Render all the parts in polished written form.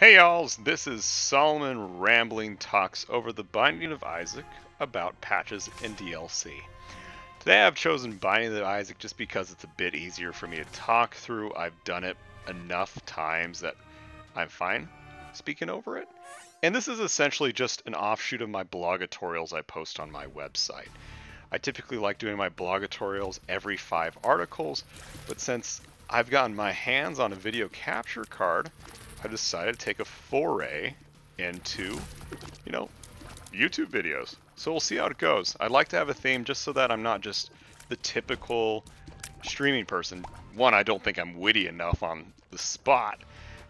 Hey y'all, this is Solomon Rambling Talks over the Binding of Isaac about patches and DLC. Today I've chosen Binding of Isaac just because it's a bit easier for me to talk through. I've done it enough times that I'm fine speaking over it. And this is essentially just an offshoot of my blogatorials I post on my website. I typically like doing my blogatorials every 5 articles, but since I've gotten my hands on a video capture card, I decided to take a foray into, YouTube videos. So we'll see how it goes. I'd like to have a theme just so that I'm not just the typical streaming person. One, I don't think I'm witty enough on the spot.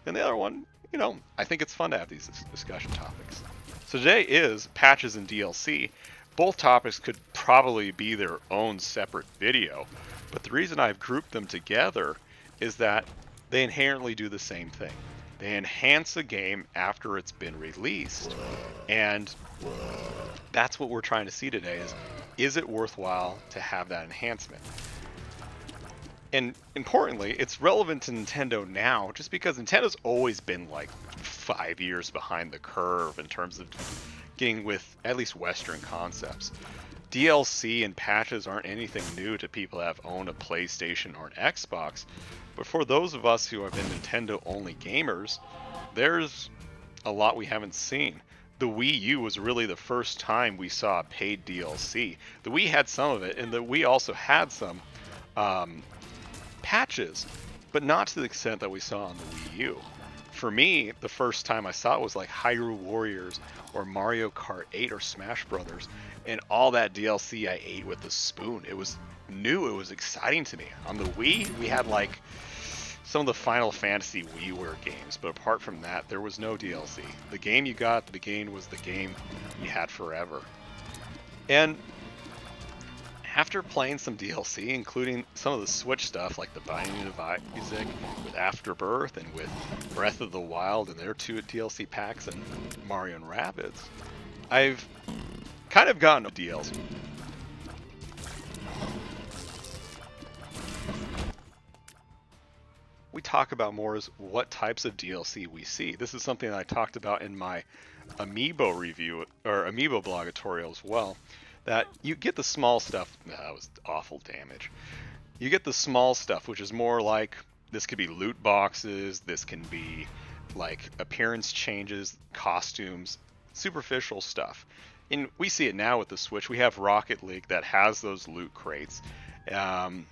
And the other one, I think it's fun to have these discussion topics. So today is patches and DLC. Both topics could probably be their own separate video, but the reason I've grouped them together is that they inherently do the same thing. They enhance a game after it's been released, and that's what we're trying to see today is it worthwhile to have that enhancement? And importantly, it's relevant to Nintendo now just because Nintendo's always been like 5 years behind the curve in terms of getting with at least Western concepts. DLC and patches aren't anything new to people that have owned a PlayStation or an Xbox, but for those of us who have been Nintendo-only gamers, there's a lot we haven't seen. The Wii U was really the first time we saw paid DLC. The Wii had some of it, and the Wii also had some patches, but not to the extent that we saw on the Wii U. For me, the first time I saw it was like Hyrule Warriors or Mario Kart 8 or Smash Brothers, and all that DLC I ate with a spoon. It was new, it was exciting to me. On the Wii, we had like some of the Final Fantasy WiiWare games, but apart from that, there was no DLC. The game you got, the game was the game you had forever. And after playing some DLC, including some of the Switch stuff like the Binding of Isaac with Afterbirth and with Breath of the Wild and their 2 DLC packs and Mario and Rabbids, I've kind of gotten DLC. We talk about more is what types of DLC we see. This is something that I talked about in my Amiibo review or Amiibo blogatorial as well. That you get the small stuff. That was awful damage. You get the small stuff, which is more like this could be loot boxes. This can be like appearance changes, costumes, superficial stuff. And we see it now with the Switch. We have Rocket League that has those loot crates, and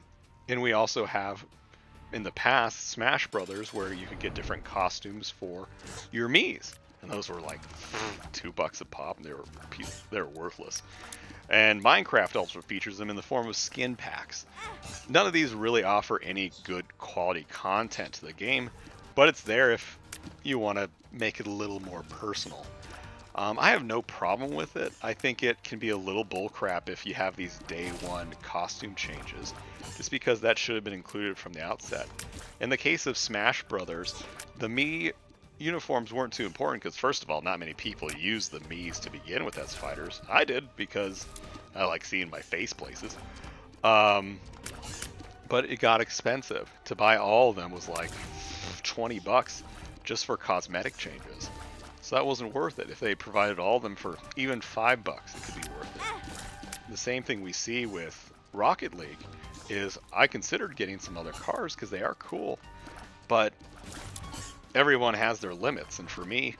we also have in the past Smash Brothers where you could get different costumes for your Miis, and those were like $2 a pop, and they were worthless. And Minecraft also features them in the form of skin packs. None of these really offer any good quality content to the game, but it's there if you want to make it a little more personal. I have no problem with it. I think it can be a little bullcrap if you have these day one costume changes, just because that should have been included from the outset. In the case of Smash Brothers, the Mii uniforms weren't too important because, first of all, not many people use the Miis to begin with as fighters. I did because I like seeing my face places. But it got expensive. To buy all of them was like $20 just for cosmetic changes. So that wasn't worth it. If they provided all of them for even $5, it could be worth it. The same thing we see with Rocket League is I considered getting some other cars because they are cool, but everyone has their limits, and for me,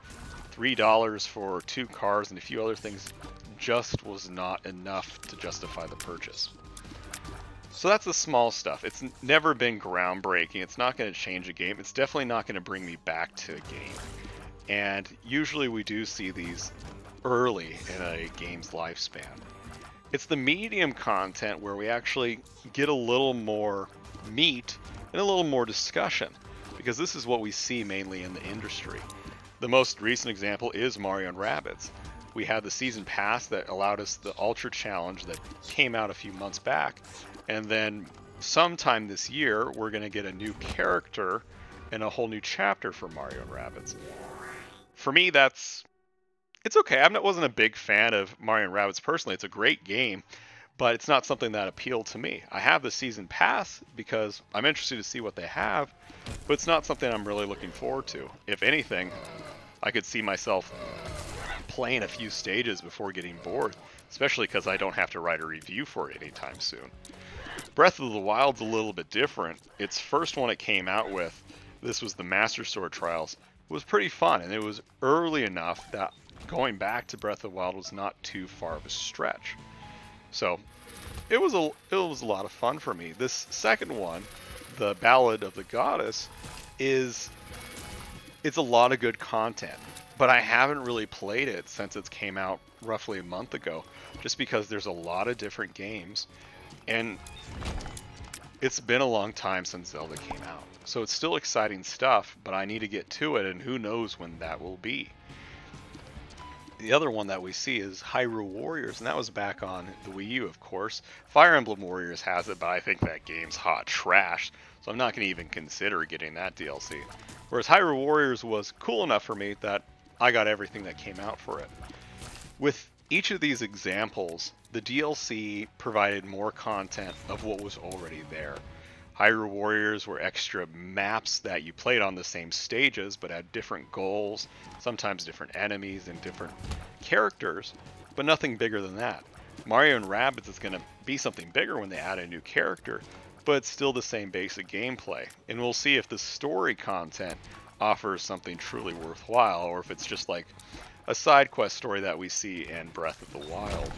$3 for 2 cars and a few other things just was not enough to justify the purchase. So that's the small stuff. It's never been groundbreaking. It's not going to change a game. It's definitely not going to bring me back to a game. And usually we do see these early in a game's lifespan. It's the medium content where we actually get a little more meat and a little more discussion, because this is what we see mainly in the industry. The most recent example is Mario and Rabbids. We had the season pass that allowed us the Ultra Challenge that came out a few months back, and then sometime this year we're going to get a new character and a whole new chapter for Mario and Rabbids. For me, it's okay. I wasn't a big fan of Mario and Rabbids personally. It's a great game, but it's not something that appealed to me. I have the season pass because I'm interested to see what they have, but it's not something I'm really looking forward to. If anything, I could see myself playing a few stages before getting bored, especially because I don't have to write a review for it anytime soon. Breath of the Wild's a little bit different. Its first one it came out with, this was the Master Sword Trials, was pretty fun, and it was early enough that going back to Breath of the Wild was not too far of a stretch. So it was a lot of fun for me. This second one, the Ballad of the Goddess, it's a lot of good content, but I haven't really played it since it came out roughly a month ago, just because there's a lot of different games, and it's been a long time since Zelda came out. So it's still exciting stuff, but I need to get to it, and who knows when that will be. The other one that we see is Hyrule Warriors, and that was back on the Wii U, of course. Fire Emblem Warriors has it, but I think that game's hot trash, so I'm not going to even consider getting that DLC. Whereas Hyrule Warriors was cool enough for me that I got everything that came out for it. With each of these examples, the DLC provided more content of what was already there. Hyrule Warriors were extra maps that you played on the same stages but had different goals, sometimes different enemies and different characters, but nothing bigger than that. Mario and Rabbids is going to be something bigger when they add a new character, but it's still the same basic gameplay. And we'll see if the story content offers something truly worthwhile, or if it's just like a side quest story that we see in Breath of the Wild.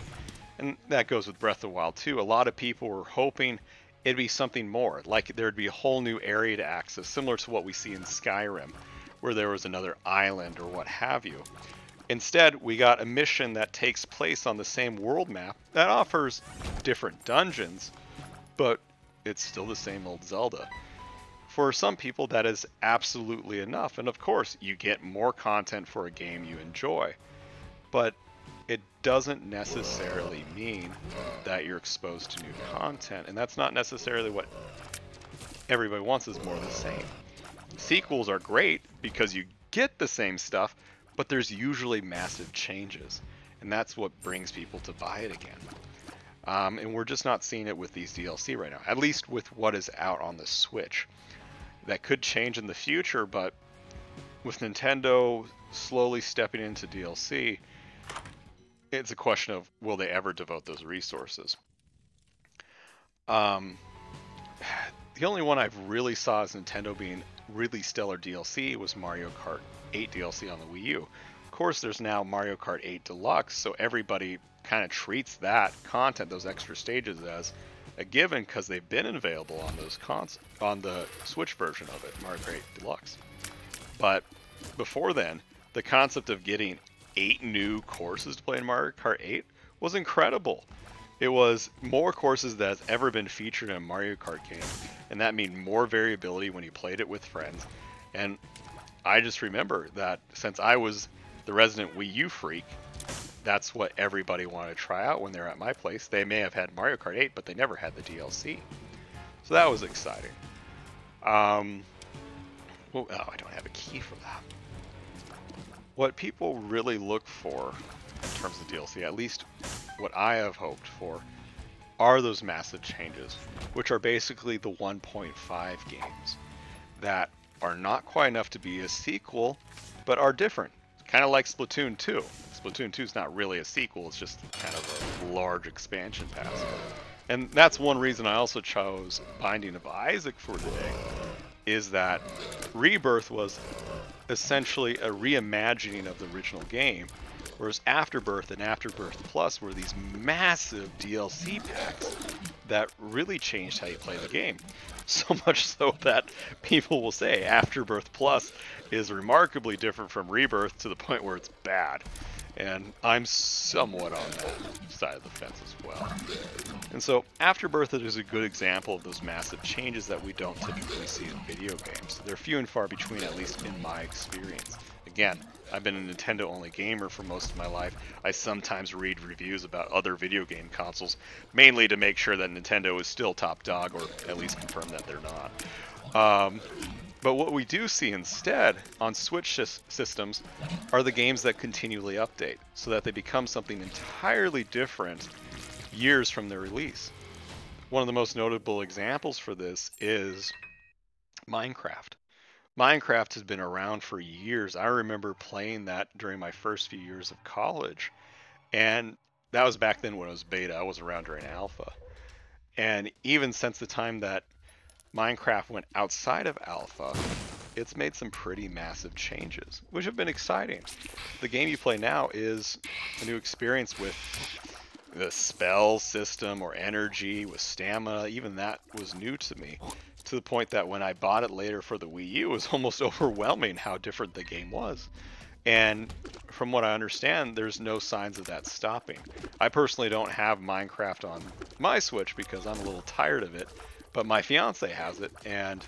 And that goes with Breath of the Wild too. A lot of people were hoping it'd be something more, like there'd be a whole new area to access, similar to what we see in Skyrim, where there was another island or what have you. Instead, we got a mission that takes place on the same world map that offers different dungeons, but it's still the same old Zelda. For some people, that is absolutely enough, and of course, you get more content for a game you enjoy, but it doesn't necessarily mean that you're exposed to new content, and that's not necessarily what everybody wants, is more of the same. Sequels are great because you get the same stuff, but there's usually massive changes, and that's what brings people to buy it again. And we're just not seeing it with these DLC right now, at least with what is out on the Switch. That could change in the future, but with Nintendo slowly stepping into DLC, it's a question of, will they ever devote those resources? The only one I've really saw as Nintendo being really stellar DLC was Mario Kart 8 DLC on the Wii U. Of course, there's now Mario Kart 8 Deluxe, so everybody kind of treats that content, those extra stages, as a given because they've been available on those on the Switch version of it, Mario Kart 8 Deluxe. But before then, the concept of getting 8 new courses to play in Mario Kart 8 was incredible. It was more courses that has ever been featured in a Mario Kart game, and that means more variability when you played it with friends. And I just remember that since I was the resident Wii U freak, that's what everybody wanted to try out when they're at my place. They may have had Mario Kart 8, but they never had the DLC. So that was exciting. Well, oh, I don't have a key for that. What people really look for in terms of DLC, at least what I have hoped for, are those massive changes, which are basically the 1.5 games that are not quite enough to be a sequel, but are different. Kind of like Splatoon 2. Splatoon 2 is not really a sequel, it's just kind of a large expansion pass. And that's one reason I also chose Binding of Isaac for today, is that Rebirth was essentially a reimagining of the original game, whereas Afterbirth and Afterbirth Plus were these massive DLC packs that really changed how you play the game. So much so that people will say Afterbirth Plus is remarkably different from Rebirth to the point where it's bad. And I'm somewhat on that side of the fence as well. And so Afterbirth is a good example of those massive changes that we don't typically see in video games. They're few and far between, at least in my experience. Again, I've been a Nintendo-only gamer for most of my life. I sometimes read reviews about other video game consoles, mainly to make sure that Nintendo is still top dog, or at least confirm that they're not. But what we do see instead on Switch systems are the games that continually update, so that they become something entirely different years from their release. One of the most notable examples for this is Minecraft. Minecraft has been around for years. I remember playing that during my first few years of college, and that was back then when it was beta. I was around during alpha. And even since the time that Minecraft went outside of alpha, it's made some pretty massive changes, which have been exciting. The game you play now is a new experience with the spell system or energy, with stamina. Even that was new to me, to the point that when I bought it later for the Wii U, it was almost overwhelming how different the game was. And from what I understand, there's no signs of that stopping. I personally don't have Minecraft on my Switch because I'm a little tired of it, but my fiance has it, and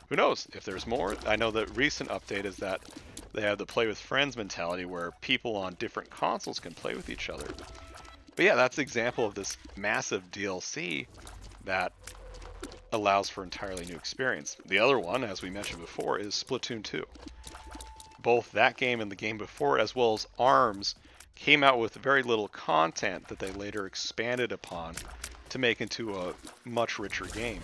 who knows if there's more. I know the recent update is that they have the play with friends mentality where people on different consoles can play with each other. But yeah, that's an example of this massive DLC that allows for entirely new experience. The other one, as we mentioned before, is Splatoon 2. Both that game and the game before it, as well as ARMS, came out with very little content that they later expanded upon to make into a much richer game.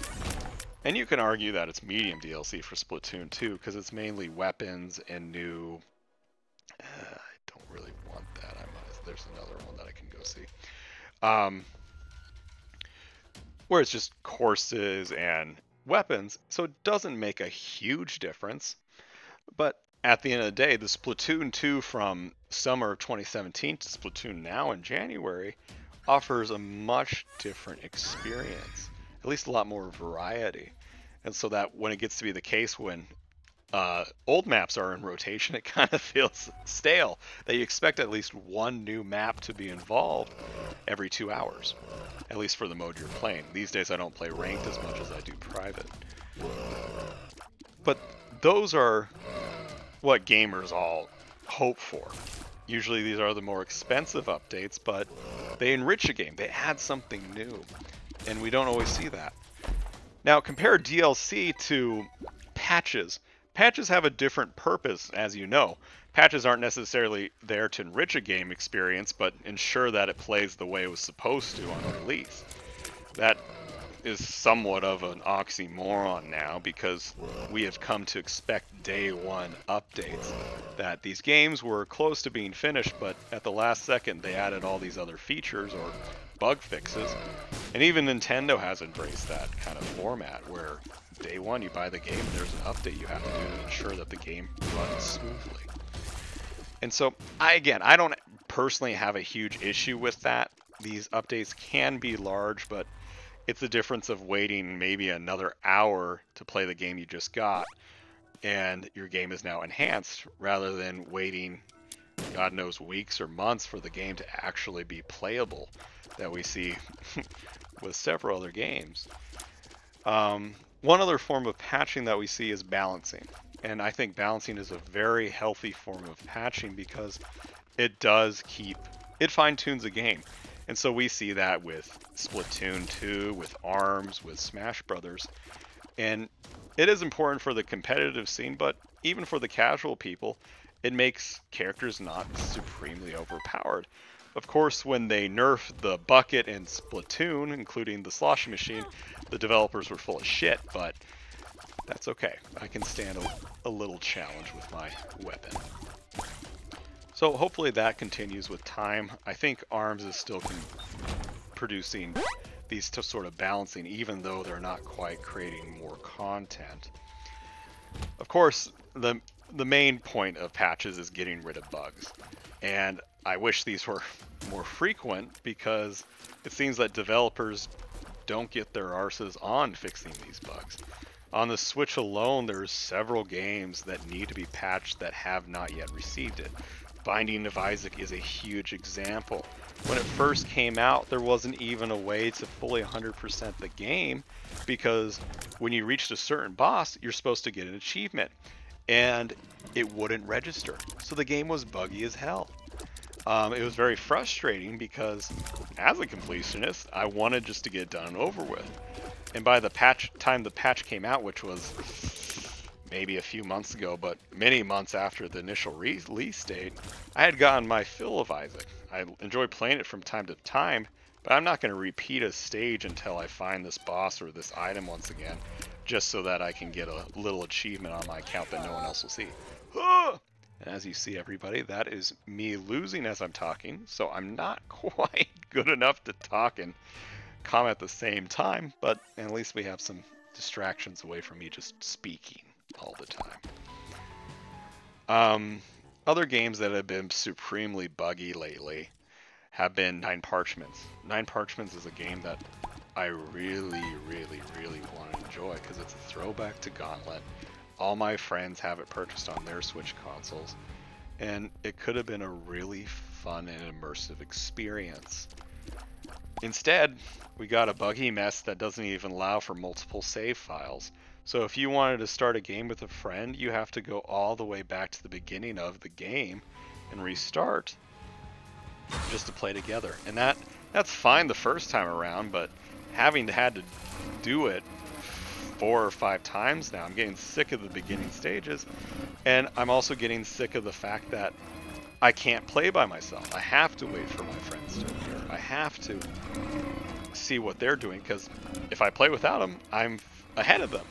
And you can argue that it's medium DLC for Splatoon 2 because it's mainly weapons and new... I don't really want that. There's another one that I can go see. Where it's just courses and weapons, so it doesn't make a huge difference. But at the end of the day, the Splatoon 2 from summer of 2017 to Splatoon now in January offers a much different experience, at least a lot more variety. And so that when it gets to be the case when old maps are in rotation, it kind of feels stale, that you expect at least one new map to be involved every 2 hours, at least for the mode you're playing. These days I don't play ranked as much as I do private. But those are what gamers all hope for. Usually these are the more expensive updates, but they enrich a game. They add something new, and we don't always see that. Now compare DLC to patches. Patches have a different purpose, as you know. Patches aren't necessarily there to enrich a game experience, but ensure that it plays the way it was supposed to on release. That is somewhat of an oxymoron now, because we have come to expect day one updates. That these games were close to being finished, but at the last second they added all these other features or bug fixes. And even Nintendo has embraced that kind of format where day one you buy the game and there's an update you have to do to ensure that the game runs smoothly. And so I don't personally have a huge issue with that. These updates can be large, but it's the difference of waiting maybe another hour to play the game you just got and your game is now enhanced, rather than waiting God knows weeks or months for the game to actually be playable, that we see with several other games. One other form of patching that we see is balancing. And I think balancing is a very healthy form of patching because it fine-tunes a game. And so we see that with Splatoon 2, with ARMS, with Smash Brothers. And it is important for the competitive scene, but even for the casual people, it makes characters not supremely overpowered. Of course, when they nerfed the bucket in Splatoon, including the sloshing machine, the developers were full of shit, but that's okay. I can stand a little challenge with my weapon. So hopefully that continues with time. I think ARMS is still producing these sort of balancing, even though they're not quite creating more content. Of course, the main point of patches is getting rid of bugs. And I wish these were more frequent, because it seems that developers don't get their arses on fixing these bugs. On the Switch alone, there's several games that need to be patched that have not yet received it. Binding of Isaac is a huge example. When it first came out, there wasn't even a way to fully 100% the game, because when you reached a certain boss, you're supposed to get an achievement, and it wouldn't register. So the game was buggy as hell. It was very frustrating because, as a completionist, I wanted just to get it done and over with. And by the time the patch came out, which was maybe a few months ago, but many months after the initial release date, I had gotten my fill of Isaac. I enjoy playing it from time to time, But I'm not going to repeat a stage until I find this boss or this item once again, just so that I can get a little achievement on my account that no one else will see. Ah! And as you see, everybody, that is me losing as I'm talking, so I'm not quite good enough to talk and comment at the same time, but at least we have some distractions away from me just speaking all the time. Other games that have been supremely buggy lately have been Nine Parchments. Nine Parchments is a game that I really want to enjoy because it's a throwback to Gauntlet. All my friends have it purchased on their Switch consoles, and it could have been a really fun and immersive experience. Instead, we got a buggy mess that doesn't even allow for multiple save files. So if you wanted to start a game with a friend, you have to go all the way back to the beginning of the game and restart just to play together. And that's fine the first time around, but having had to do it 4 or 5 times now, I'm getting sick of the beginning stages, and I'm also getting sick of the fact that I can't play by myself. I have to wait for my friends to appear. I have to see what they're doing, because if I play without them, I'm ahead of them,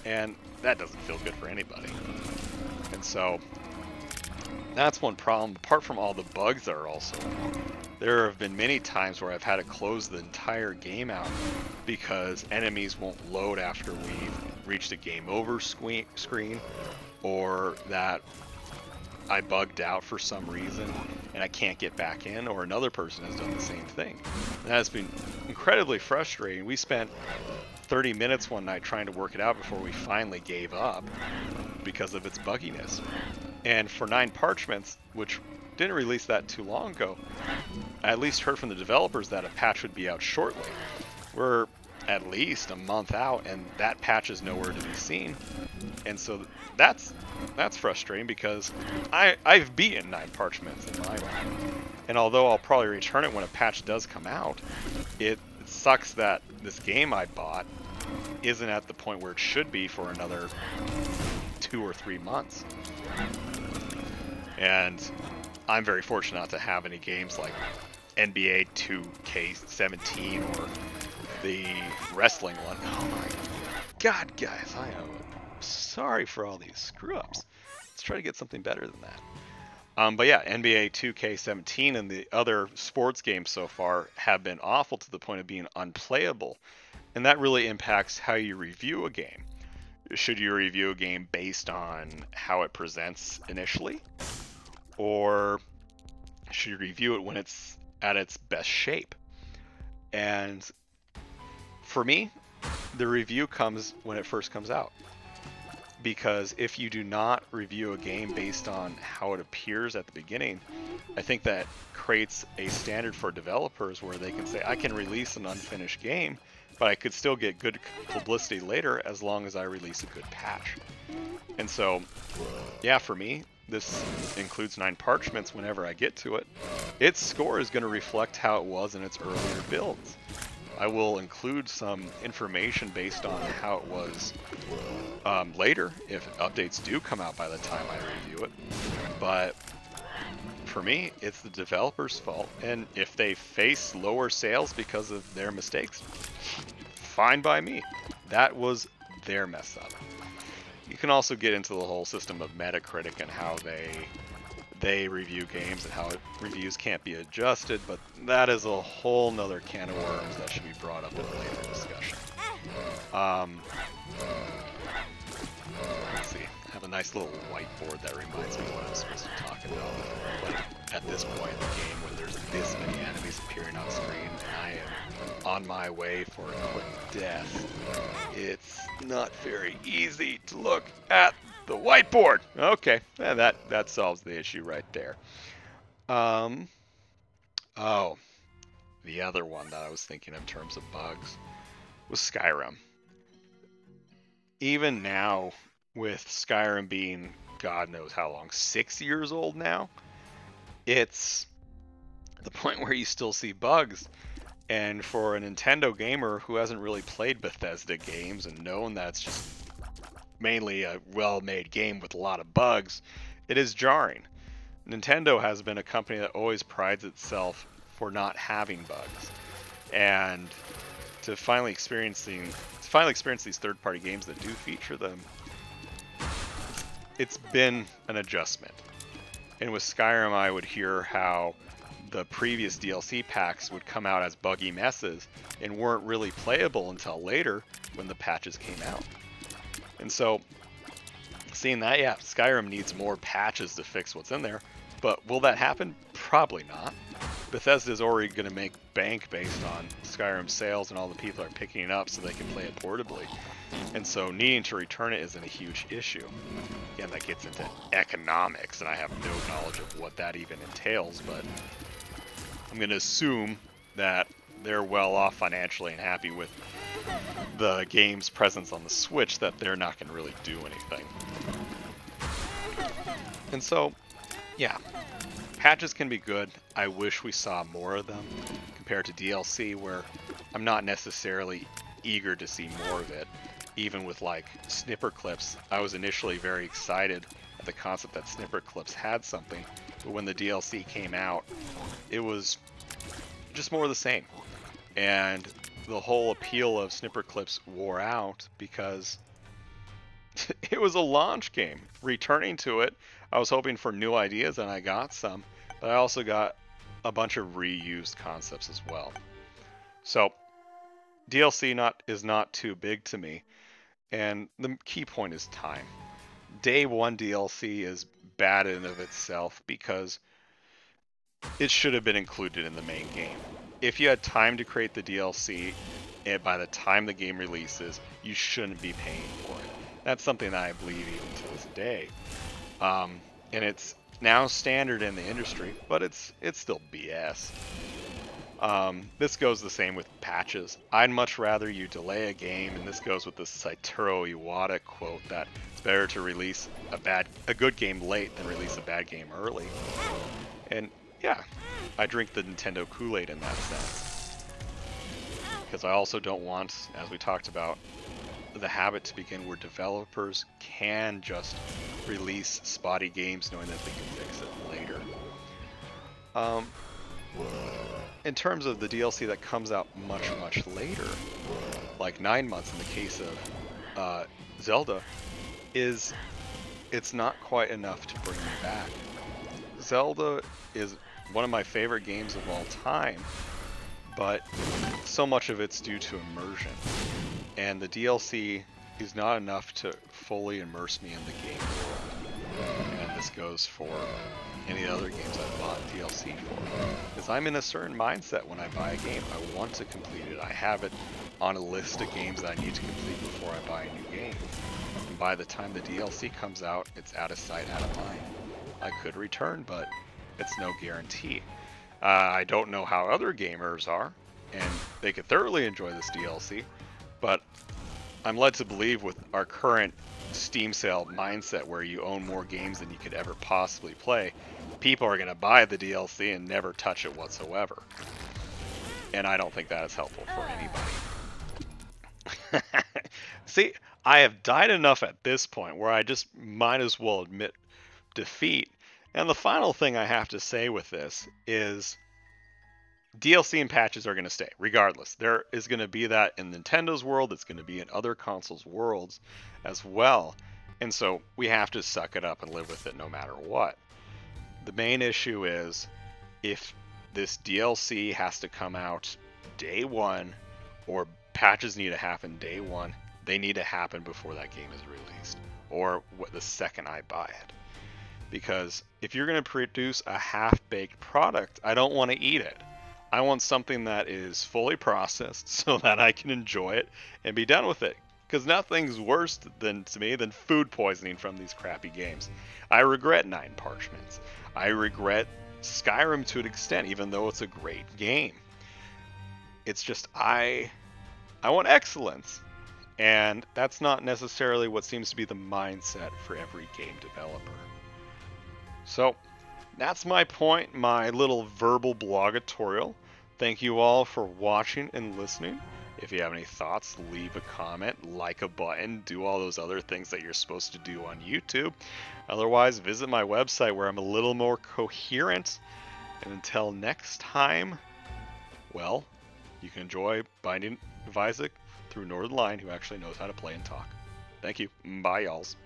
and that doesn't feel good for anybody. And so that's one problem. Apart from all the bugs that are also, there have been many times where I've had to close the entire game out because enemies won't load after we've reached a game over screen, or that I bugged out for some reason and I can't get back in, or another person has done the same thing. And that has been incredibly frustrating. We spent 30 minutes one night trying to work it out before we finally gave up because of its bugginess. And for Nine Parchments, which didn't release that too long ago, I at least heard from the developers that a patch would be out shortly. We're at least a month out, and that patch is nowhere to be seen. And so that's frustrating because I've beaten Nine Parchments in my mind. And although I'll probably return it when a patch does come out, it sucks that this game I bought isn't at the point where it should be for another 2 or 3 months. And I'm very fortunate not to have any games like NBA 2K17 or the wrestling one. Oh my god, guys, I am sorry for all these screw-ups. Let's try to get something better than that. But yeah, NBA 2K17 and the other sports games so far have been awful to the point of being unplayable. And that really impacts how you review a game. Should you review a game based on how it presents initially? Or should you review it when it's at its best shape? And for me, the review comes when it first comes out. Because if you do not review a game based on how it appears at the beginning, I think that creates a standard for developers where they can say, I can release an unfinished game, but I could still get good publicity later as long as I release a good patch. And so, yeah, for me, this includes Nine Parchments whenever I get to it. Its score is going to reflect how it was in its earlier builds. I will include some information based on how it was later, if updates do come out by the time I review it. But for me, it's the developer's fault, and if they face lower sales because of their mistakes, fine by me. That was their mess up. You can also get into the whole system of Metacritic and how they review games and how reviews can't be adjusted, but that is a whole nother can of worms that should be brought up in a later discussion. Let's see, I have a nice little whiteboard that reminds me what I'm supposed to talk about. But at this point in the game, when there's this many enemies appearing on screen and I am on my way for a quick death, it's not very easy to look at the whiteboard. Okay, and that solves the issue right there. Oh, the other one that I was thinking in terms of bugs was Skyrim. Even now, with Skyrim being God knows how long, 6 years old now, it's the point where you still see bugs. And for a Nintendo gamer who hasn't really played Bethesda games and known that's just mainly a well-made game with a lot of bugs, it is jarring. Nintendo has been a company that always prides itself for not having bugs. And to finally experience these third-party games that do feature them, it's been an adjustment. And with Skyrim, I would hear how the previous DLC packs would come out as buggy messes and weren't really playable until later when the patches came out. And so, seeing that, yeah, Skyrim needs more patches to fix what's in there, but will that happen? Probably not. Bethesda's already going to make bank based on Skyrim sales and all the people are picking it up so they can play it portably. And so needing to return it isn't a huge issue. Again, that gets into economics, and I have no knowledge of what that even entails, but I'm going to assume that they're well off financially and happy with the game's presence on the Switch, that they're not going to really do anything. And so, yeah, patches can be good. I wish we saw more of them compared to DLC, where I'm not necessarily eager to see more of it. Even with like snipper clips, I was initially very excited at the concept that snipper clips had something, but when the DLC came out, it was just more of the same. And the whole appeal of snipper clips wore out because it was a launch game. Returning to it, I was hoping for new ideas, and I got some, but I also got a bunch of reused concepts as well. So DLC is not too big to me, and the key point is time. Day one DLC is bad in and of itself because it should have been included in the main game. If you had time to create the DLC, and by the time the game releases, you shouldn't be paying for it. That's something that I believe even to this day. And it's now standard in the industry, but it's still BS. This goes the same with patches. I'd much rather you delay a game, and this goes with the Satoru Iwata quote that it's better to release a good game late than release a bad game early. And yeah, I drink the Nintendo Kool-Aid in that sense. Because I also don't want, as we talked about, the habit to begin where developers can just release spotty games knowing that they can fix it later. In terms of the DLC that comes out much, much later, like 9 months in the case of Zelda, it's not quite enough to bring me back. Zelda is one of my favorite games of all time, but so much of it's due to immersion. And the DLC is not enough to fully immerse me in the game world. And this goes for any other games I've bought DLC for. Because I'm in a certain mindset when I buy a game. I want to complete it. I have it on a list of games that I need to complete before I buy a new game. And by the time the DLC comes out, it's out of sight, out of mind. I could return, but it's no guarantee. I don't know how other gamers are, and they could thoroughly enjoy this DLC, but I'm led to believe with our current Steam sale mindset where you own more games than you could ever possibly play, people are going to buy the DLC and never touch it whatsoever. And I don't think that is helpful for anybody. See, I have died enough at this point where I just might as well admit defeat. And the final thing I have to say with this is DLC and patches are going to stay, regardless. There is going to be that in Nintendo's world. It's going to be in other consoles' worlds as well. And so we have to suck it up and live with it no matter what. The main issue is if this DLC has to come out day one or patches need to happen day one, they need to happen before that game is released or the second I buy it. Because if you're going to produce a half-baked product, I don't want to eat it. I want something that is fully processed so that I can enjoy it and be done with it. Because nothing's worse than food poisoning from these crappy games. I regret Nine Parchments. I regret Skyrim to an extent, even though it's a great game. It's just I want excellence. And that's not necessarily what seems to be the mindset for every game developer. So that's my point, my little verbal blogatorial. Thank you all for watching and listening. If you have any thoughts, leave a comment, like a button, do all those other things that you're supposed to do on YouTube. Otherwise, visit my website where I'm a little more coherent. And until next time, well, you can enjoy binding Visek through Northern Lion, who actually knows how to play and talk. Thank you. Bye, y'alls.